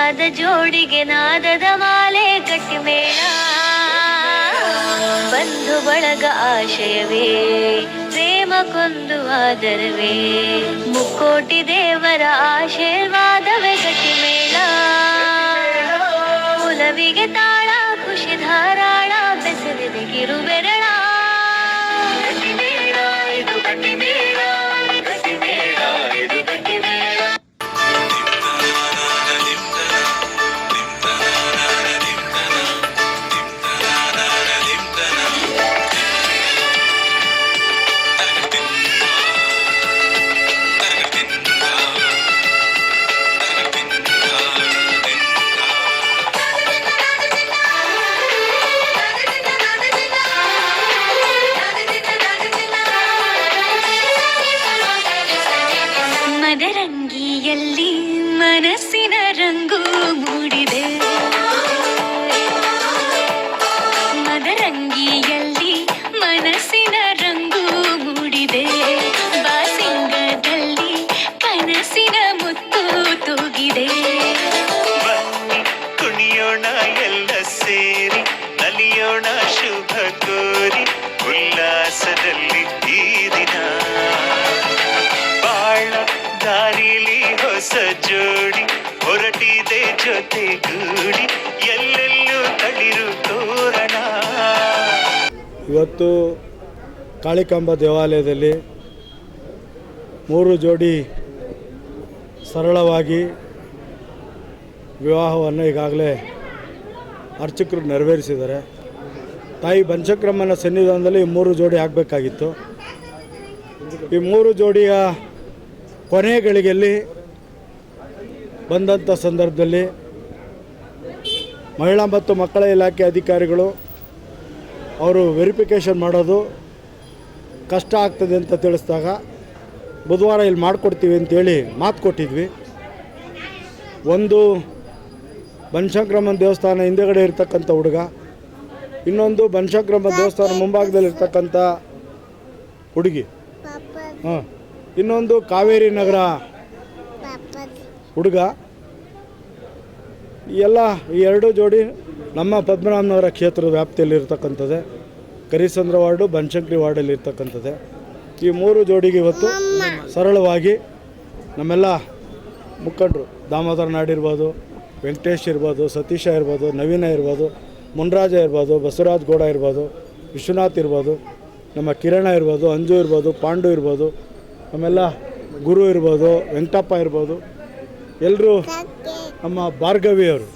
ಇಷ್ಟವಾದ ಜೋಡಿಗೆ ನಾದದ ಮಾಲೆ ಕಟ್ಟಿ ಮೇಳ. ಬಂಧು ಬಳಗ ಆಶಯವೇ ಪ್ರೇಮ ಕೊಂದು ಆದರವೇ, ಮುಕ್ಕೋಟಿ ದೇವರ ಆಶೀರ್ವಾದವೇ ಗಟ್ಟಿ ಮೇಳ. ಕುಲವಿಗೆ ತಾಳ ಖುಷಿ ಧಾರಾಳ ಬೆಸರಿದೆ ಕಿರುಬೆರಳ. ಮದರಂಗಿಯಲ್ಲಿ ಮನಸ್ಸಿನ ರಂಗು ಮೂಡಿದೆ, ಮದರಂಗಿಯಲ್ಲಿ ಮನಸ್ಸಿನ ರಂಗು ಮೂಡಿದೆ, ಬಾಸಿಂಗದಲ್ಲಿ ಕನಸಿನ ಮುತ್ತು ತೂಗಿದೆ. ಬನ್ನಿ ಕುಣಿಯೋಣ ಎಲ್ಲ ಸೇರಿ, ನಲಿಯೋಣ ಶುಭ ಕೋರಿ, ಉಲ್ಲಾಸದಲ್ಲಿ ಈ ದಿನ. ಬಾಳ ದಾರಿಲಿ ಹೊಸ ಜೋಡಿ ಹೊರಟಿದೆ ಜೊತೆಗೂಡಿ, ಎಲ್ಲೆಲ್ಲೂ ತಳಿರು ತೋರಣ. ಇವತ್ತು ಕಾಳಿಕಾಂಬ ದೇವಾಲಯದಲ್ಲಿ 3 ಜೋಡಿ ಸರಳವಾಗಿ ವಿವಾಹವನ್ನು ಈಗಾಗಲೇ ಅರ್ಚಕರು ನೆರವೇರಿಸಿದ್ದಾರೆ. ತಾಯಿ ಬನಶಂಕರಮ್ಮನ ಸನ್ನಿಧಾನದಲ್ಲಿ 3 ಜೋಡಿ ಆಗಬೇಕಾಗಿತ್ತು. ಈ 3 ಜೋಡಿಯ ಕೊನೆ ಗಳಿಗೆಯಲ್ಲಿ ಬಂದಂಥ ಸಂದರ್ಭದಲ್ಲಿ ಮಹಿಳಾ ಮತ್ತು ಮಕ್ಕಳ ಇಲಾಖೆ ಅಧಿಕಾರಿಗಳು ಅವರು ವೆರಿಫಿಕೇಷನ್ ಮಾಡೋದು ಕಷ್ಟ ಆಗ್ತದೆ ಅಂತ ತಿಳಿಸಿದಾಗ ಬುಧವಾರ ಇಲ್ಲಿ ಮಾಡಿಕೊಡ್ತೀವಿ ಅಂತೇಳಿ ಮಾತು ಕೊಟ್ಟಿದ್ವಿ. ಒಂದು ಬನಶಂಕರಮ್ಮನ ದೇವಸ್ಥಾನ ಹಿಂದೆಗಡೆ ಇರ್ತಕ್ಕಂಥ ಹುಡುಗ, ಇನ್ನೊಂದು ಬನಶಂಕರಮ್ಮ ದೇವಸ್ಥಾನ ಮುಂಭಾಗದಲ್ಲಿರ್ತಕ್ಕಂಥ ಹುಡುಗಿ, ಇನ್ನೊಂದು ಕಾವೇರಿ ನಗರ ಹುಡುಗ. ಈ 2 ಜೋಡಿ ನಮ್ಮ ಪದ್ಮನಾಭನಗರ ಕ್ಷೇತ್ರದ ವ್ಯಾಪ್ತಿಯಲ್ಲಿ ಇರ್ತಕ್ಕಂಥದ್ದೇ, ಕರಿಸಂದ್ರ ವಾರ್ಡು ಬನಶಂಕರಿ ವಾರ್ಡಲ್ಲಿ ಇರ್ತಕ್ಕಂಥದ್ದೇ. ಈ 3 ಜೋಡಿಗೆ ಇವತ್ತು ಸರಳವಾಗಿ ನಮ್ಮೆಲ್ಲ ಮುಖಂಡರು, ದಾಮೋದರ ನಾಡ್ ಇರ್ಬೋದು, ವೆಂಕಟೇಶ್ ಇರ್ಬೋದು, ಸತೀಶ ಇರ್ಬೋದು, ನವೀನ ಇರ್ಬೋದು, ಮುನ್ರಾಜ ಇರ್ಬೋದು, ಬಸವರಾಜ್ ಗೌಡ ಇರ್ಬೋದು, ವಿಶ್ವನಾಥ್ ಇರ್ಬೋದು, ನಮ್ಮ ಕಿರಣ ಇರ್ಬೋದು, ಅಂಜು ಇರ್ಬೋದು, ಪಾಂಡು ಇರ್ಬೋದು, ನಮ್ಮೆಲ್ಲ ಗುರು ಇರ್ಬೋದು, ವೆಂಕಟಪ್ಪ ಇರ್ಬೋದು, ಎಲ್ಲರೂ ನಮ್ಮ ಭಾರ್ಗವಿಯವರು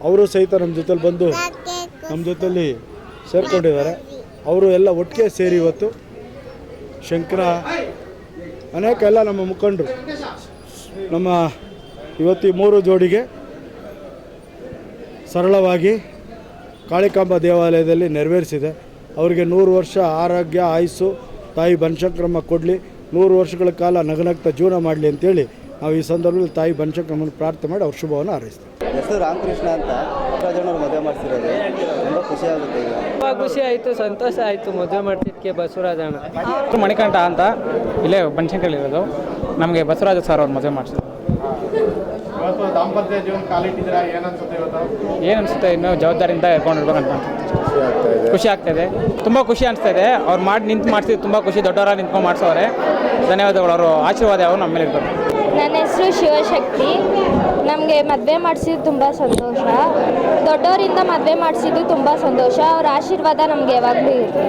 ಅವರು ಸಹಿತ ನಮ್ಮ ಜೊತೆಲಿ ಬಂದು ನಮ್ಮ ಜೊತೆಲಿ ಸೇರಿಕೊಂಡಿದ್ದಾರೆ. ಅವರು ಎಲ್ಲ ಒಟ್ಟಿಗೆ ಸೇರಿ ಇವತ್ತು ಶಂಕರ ಅನೇಕ ಎಲ್ಲ ನಮ್ಮ ಮುಖಂಡರು ನಮ್ಮ ಇವತ್ತು ಈ 3 ಜೋಡಿಗೆ ಸರಳವಾಗಿ ಕಾಳಿಕಾಂಬ ದೇವಾಲಯದಲ್ಲಿ ನೆರವೇರಿಸಿದೆ. ಅವರಿಗೆ 100 ವರ್ಷ ಆರೋಗ್ಯ ಆಯುಸ್ಸು ತಾಯಿ ಬನಶಂಕರಮ್ಮ ಕೊಡಲಿ, 100 ವರ್ಷಗಳ ಕಾಲ ನಗನಗ್ತಾ ಜೀವನ ಮಾಡಲಿ ಅಂತೇಳಿ ನಾವು ಈ ಸಂದರ್ಭದಲ್ಲಿ ತಾಯಿ ಬನಶಂಕರಮ್ಮನ ಪ್ರಾರ್ಥನೆ ಮಾಡಿ ಅವ್ರ ಶುಭವನ್ನು ಹಾರೈಸ್ತೀವಿ. ಹೆಸರು ರಾಮಕೃಷ್ಣ ಅಂತ ಬಸವರಾಜಣ್ಣವ್ರು ಮದುವೆ ಮಾಡಿಸಿರೋದು ತುಂಬ ಖುಷಿ ಆಗುತ್ತೆ. ಈಗ ತುಂಬ ಖುಷಿ ಆಯಿತು, ಸಂತೋಷ ಆಯಿತು. ಮದುವೆ ಮಾಡ್ತಿದ್ದಕ್ಕೆ ಬಸವರಾಜಣ್ಣ ಮಣಿಕಂಠ ಅಂತ ಇಲ್ಲೇ ಬನಶಂಕರಿ ಇರೋದು. ನಮಗೆ ಬಸವರಾಜ ಸರ್ ಅವ್ರು ಮದುವೆ ಮಾಡಿಸಿದ್ರು. ದಾಂಪತ್ಯ ಜೀವನ ಕಾಲಿಟ್ಟಿದ್ದೀರಾ, ಏನು ಅನಿಸುತ್ತೆ, ಇನ್ನೂ ಜವಾಬ್ದಾರಿಯಿಂದ ಇರ್ಕೊಂಡಿರ್ಬೇಕಂತ ಖುಷಿ ಆಗ್ತಾಯಿದೆ. ತುಂಬ ಖುಷಿ ಅನಿಸ್ತಾಯಿದೆ. ಅವ್ರು ನಿಂತು ಮಾಡಿಸಿದ್ದು ತುಂಬ ಖುಷಿ. ದೊಡ್ಡವರ ನಿಂತ್ಕೊಂಡು ಮಾಡಿಸೋರೆ. ಧನ್ಯವಾದಗಳು. ಅವರು ಆಶೀರ್ವಾದ ಯಾವ ನಮ್ಮ ಮೇಲೆ ಇರ್ತಾರೆ. ನನ್ನ ಹೆಸರು ಶಿವಶಕ್ತಿ. ನಮಗೆ ಮದುವೆ ಮಾಡಿಸಿದ್ದು ತುಂಬ ಸಂತೋಷ. ದೊಡ್ಡವರಿಂದ ಮದುವೆ ಮಾಡಿಸಿದ್ದು ತುಂಬ ಸಂತೋಷ. ಅವ್ರ ಆಶೀರ್ವಾದ ನಮಗೆ ಯಾವಾಗಲೂ ಇರುತ್ತೆ.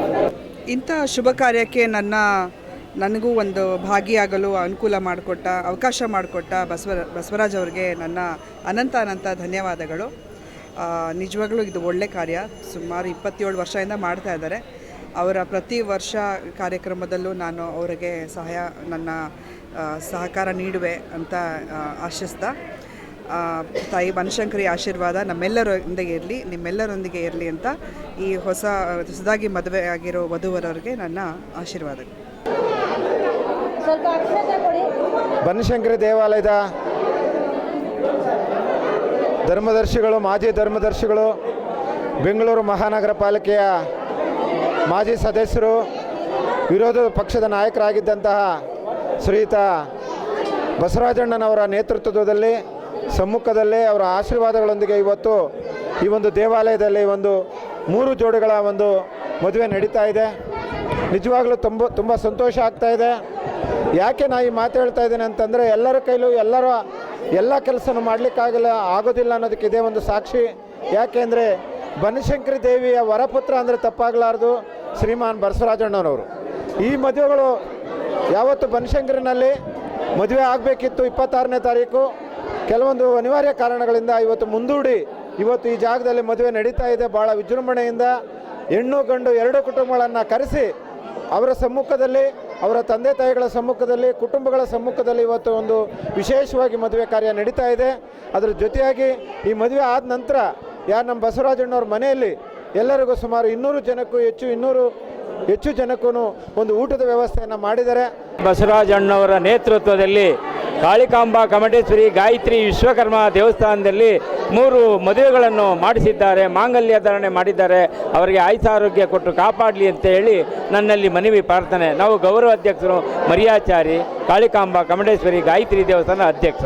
ಇಂಥ ಶುಭ ಕಾರ್ಯಕ್ಕೆ ನನಗೂ ಒಂದು ಭಾಗಿಯಾಗಲು ಅನುಕೂಲ ಮಾಡಿಕೊಟ್ಟ, ಅವಕಾಶ ಮಾಡಿಕೊಟ್ಟ ಬಸವರಾಜ್ ಅವರಿಗೆ ನನ್ನ ಅನಂತ ಧನ್ಯವಾದಗಳು. ನಿಜವಾಗ್ಲೂ ಇದು ಒಳ್ಳೆ ಕಾರ್ಯ. ಸುಮಾರು 27 ವರ್ಷದಿಂದ ಮಾಡ್ತಾ ಇದ್ದಾರೆ. ಅವರ ಪ್ರತಿ ವರ್ಷ ಕಾರ್ಯಕ್ರಮದಲ್ಲೂ ನಾನು ಅವರಿಗೆ ನನ್ನ ಸಹಕಾರ ನೀಡುವೆ ಅಂತ ಆಶಿಸ್ತಾ, ತಾಯಿ ಬನಶಂಕರಿ ಆಶೀರ್ವಾದ ನಮ್ಮೆಲ್ಲರೊಂದಿಗೆ ಇರಲಿ, ನಿಮ್ಮೆಲ್ಲರೊಂದಿಗೆ ಇರಲಿ ಅಂತ ಈ ಹೊಸದಾಗಿ ಮದುವೆ ಆಗಿರೋ ವಧುವರವರಿಗೆ ನನ್ನ ಆಶೀರ್ವಾದಗಳು. ಬನಶಂಕರಿ ದೇವಾಲಯದ ಧರ್ಮದರ್ಶಿಗಳು, ಮಾಜಿ ಧರ್ಮದರ್ಶಿಗಳು, ಬೆಂಗಳೂರು ಮಹಾನಗರ ಪಾಲಿಕೆಯ ಮಾಜಿ ಸದಸ್ಯರು, ವಿರೋಧ ಪಕ್ಷದ ನಾಯಕರಾಗಿದ್ದಂತಹ ಶ್ರೀಯುತ ಬಸವರಾಜಣ್ಣನವರ ನೇತೃತ್ವದಲ್ಲಿ ಸಮ್ಮುಖದಲ್ಲೇ ಅವರ ಆಶೀರ್ವಾದಗಳೊಂದಿಗೆ ಇವತ್ತು ಈ ಒಂದು ದೇವಾಲಯದಲ್ಲಿ ಒಂದು 3 ಜೋಡಿಗಳ ಒಂದು ಮದುವೆ ನಡೀತಾ ಇದೆ. ನಿಜವಾಗ್ಲೂ ತುಂಬ ಸಂತೋಷ ಆಗ್ತಾ ಇದೆ. ಯಾಕೆ ನಾ ಈ ಮಾತು ಹೇಳ್ತಾ ಇದ್ದೇನೆ ಅಂತಂದರೆ, ಎಲ್ಲರ ಕೈಲೂ ಎಲ್ಲ ಕೆಲಸನೂ ಆಗೋದಿಲ್ಲ ಅನ್ನೋದಕ್ಕೆ ಇದೇ ಒಂದು ಸಾಕ್ಷಿ. ಯಾಕೆಂದರೆ ಬನಶಂಕರಿ ದೇವಿಯ ವರಪುತ್ರ ಅಂದರೆ ತಪ್ಪಾಗಲಾರ್ದು ಶ್ರೀಮಾನ್ ಬಸವರಾಜಣ್ಣನವರು. ಈ ಮದುವೆಗಳು ಯಾವತ್ತು ಬನಶಂಕರಿನಲ್ಲಿ ಮದುವೆ ಆಗಬೇಕಿತ್ತು 26ನೇ ತಾರೀಕು, ಕೆಲವೊಂದು ಅನಿವಾರ್ಯ ಕಾರಣಗಳಿಂದ ಇವತ್ತು ಮುಂದೂಡಿ ಇವತ್ತು ಈ ಜಾಗದಲ್ಲಿ ಮದುವೆ ನಡೀತಾ ಇದೆ. ಭಾಳ ವಿಜೃಂಭಣೆಯಿಂದ ಹೆಣ್ಣು ಗಂಡು 2 ಕುಟುಂಬಗಳನ್ನು ಕರೆಸಿ ಅವರ ಸಮ್ಮುಖದಲ್ಲಿ, ಅವರ ತಂದೆ ತಾಯಿಗಳ ಸಮ್ಮುಖದಲ್ಲಿ, ಕುಟುಂಬಗಳ ಸಮ್ಮುಖದಲ್ಲಿ ಇವತ್ತು ಒಂದು ವಿಶೇಷವಾಗಿ ಮದುವೆ ಕಾರ್ಯ ನಡೀತಾ ಇದೆ. ಅದರ ಜೊತೆಯಾಗಿ ಈ ಮದುವೆ ಆದ ನಂತರ ನಮ್ಮ ಬಸವರಾಜಣ್ಣವ್ರ ಮನೆಯಲ್ಲಿ ಎಲ್ಲರಿಗೂ ಸುಮಾರು 200 ಜನಕ್ಕೂ ಹೆಚ್ಚು ಜನಕ್ಕೂ ಒಂದು ಊಟದ ವ್ಯವಸ್ಥೆಯನ್ನು ಮಾಡಿದ್ದಾರೆ. ಬಸವರಾಜಣ್ಣವರ ನೇತೃತ್ವದಲ್ಲಿ ಕಾಳಿಕಾಂಬಾ ಕಮಟೇಶ್ವರಿ ಗಾಯತ್ರಿ ವಿಶ್ವಕರ್ಮ ದೇವಸ್ಥಾನದಲ್ಲಿ 3 ಮದುವೆಗಳನ್ನು ಮಾಡಿಸಿದ್ದಾರೆ, ಮಾಂಗಲ್ಯ ಧಾರಣೆ ಮಾಡಿದ್ದಾರೆ. ಅವರಿಗೆ ಆಯುರಾರೋಗ್ಯ ಕೊಟ್ಟು ಕಾಪಾಡಲಿ ಅಂತ ಹೇಳಿ ನನ್ನಲ್ಲಿ ಮನವಿ ಪ್ರಾರ್ಥನೆ. ನಾವು ಗೌರವ ಅಧ್ಯಕ್ಷರು ಮರಿಯಾಚಾರಿ, ಕಾಳಿಕಾಂಬಾ ಕಮಟೇಶ್ವರಿ ಗಾಯತ್ರಿ ದೇವಸ್ಥಾನ ಅಧ್ಯಕ್ಷ.